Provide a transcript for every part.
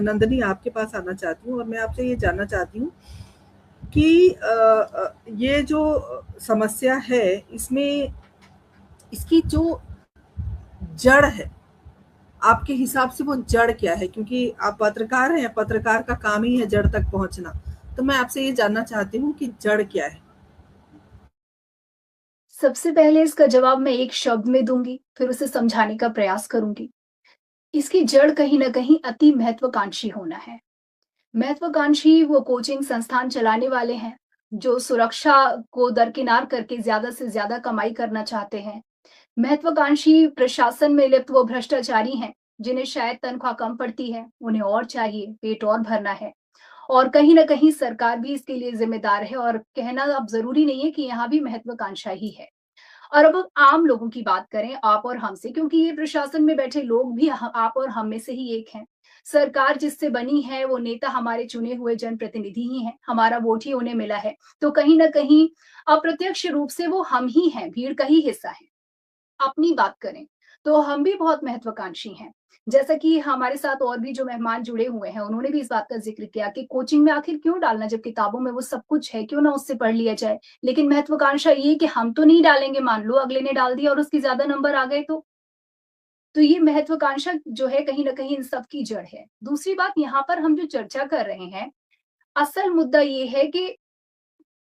नंदिनी आपके पास आना चाहती हूँ और मैं आपसे ये जानना चाहती हूँ कि ये जो समस्या है इसमें इसकी जो जड़ है, आपके हिसाब से वो जड़ क्या है? क्योंकि आप पत्रकार हैं, पत्रकार का काम ही है जड़ तक पहुँचना। तो मैं आपसे ये जानना चाहती हूँ कि जड़ क्या है? सबसे पहले इसका जवाब मैं एक शब्द में दूँगी, फिर उसे समझाने का प्रयास करूँगी। इसकी जड़ कहीं न कहीं अति महत्वाकांक्षी होना है। महत्वाकांक्षी वो कोचिंग संस्थान चलाने वाले हैं, जो सुरक्षा को दरकिनार करके ज़्यादा से ज़्यादा कमाई करना चाहते हैं। महत्वाकांक्षी प्रशासन में लिप्त वो भ्रष्टाचारी हैं, जिन्हें शायद तनख्वाह कम पड़ती है, उन्हें और चाहिए, पेट और भरना है। और कहीं न कहीं सरकार भी इसके लिए ज़िम्मेदार है और कहना अब ज़रूरी नहीं है कि यहाँ भी महत्वाकांक्षा ही है। और अब आम लोगों की बात करें, आप और हमसे, क्योंकि ये प्रशासन में बैठे लोग भी आप और हम में से ही एक हैं। सरकार जिससे बनी है, वो नेता हमारे चुने हुए जनप्रतिनिधि ही हैं, हमारा वोट ही उन्हें मिला है। तो कहीं न कहीं अप्रत्यक्ष रूप से वो हम ही हैं, भीड़ का ही हिस्सा हैं। अपनी बात करें, तो हम भी बहुत महत्वाकांक्षी हैं। जैसा कि हमारे साथ और भी जो मेहमान जुड़े हुए हैं, उन्होंने भी इस बात का ज़िक्र किया कि कोचिंग में आखिर क्यों डालना जब किताबों में वो सब कुछ है, क्यों ना उससे पढ़ लिया जाए। लेकिन महत्वाकांक्षा ये कि हम तो नहीं डालेंगे, मान लो अगले ने डाल दिया और उसके ज़्यादा नंबर आ गए तो? तो ये महत्वाकांक्षा जो है कहीं न कहीं इन सब की जड़ है। दूसरी बात, यहाँ पर हम जो चर्चा कर रहे हैं, असल मुद्दा ये है कि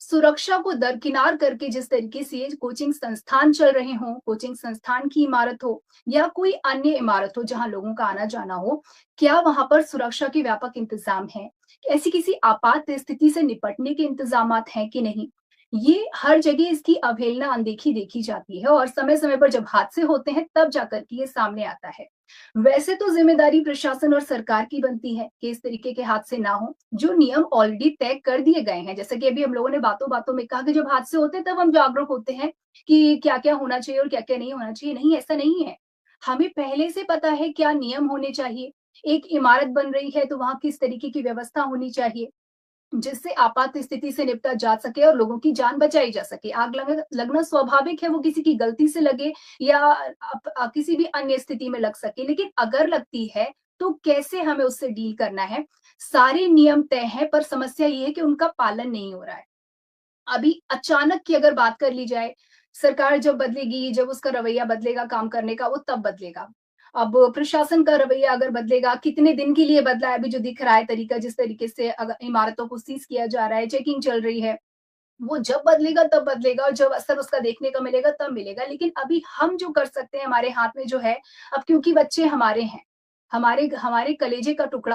सुरक्षा को दरकिनार करके जिस तरीके से ये कोचिंग संस्थान चल रहे हों, कोचिंग संस्थान की इमारत हो या कोई अन्य इमारत हो जहाँ लोगों का आना-जाना हो, क्या वहाँ पर सुरक्षा के व्यापक इंतज़ाम हैं? ऐसी किसी आपात स्थिति से निपटने के इंतज़ामात हैं कि नहीं? ये हर जगह इसकी अवहेलना, अनदेखी देखी जाती है और समय-समय पर जब हादसे होते हैं, तब जाकर के ये सामने आता है। वैसे तो ज़िम्मेदारी प्रशासन और सरकार की बनती है कि इस तरीके के हादसे ना हो। जो नियम ऑलरेडी तय कर दिए गए हैं, जैसे कि अभी हम लोगों ने बातों-बातों में कहा कि जब हादसे होते हैं तब हम जागरूक होते हैं कि क्या-क्या होना चाहिए और क्या-क्या नहीं होना चाहिए। नहीं, ऐसा नहीं है। हमें पहले से पता है क्या नियम होने चाहिए। एक इमारत बन रही है तो वहाँ किस तरीके की व्यवस्था होनी चाहिए। जिससे आपात स्थिति से निपटा जा सके और लोगों की जान बचाई जा सके। आग लगना स्वाभाविक है, वो किसी की गलती से लगे या किसी भी अन्य स्थिति में लग सके। लेकिन अगर लगती है, तो कैसे हमें उससे डील करना है? सारे नियम तय हैं, पर समस्या ये है कि उनका पालन नहीं हो रहा है। अभी अचानक की अगर बात कर ली जाए, सरकार जब बदलेगी, जब उसका रवैया बदलेगा काम करने का, वो तब बदलेगा। अब प्रशासन का रवैया अगर बदलेगा, कितने दिन के लिए बदला है अभी जो दिख रहा है तरीका, जिस तरीके से इमारतों को सीज़ किया जा रहा है, चेकिंग चल रही है, वो जब बदलेगा तब बदलेगा और जब असर उसका देखने को मिलेगा तब मिलेगा। लेकिन अभी हम जो कर सकते हैं, हमारे हाथ में जो है, अब क्योंकि बच्चे हमारे हैं, हमारे हमारे कलेजे का टुकड़ा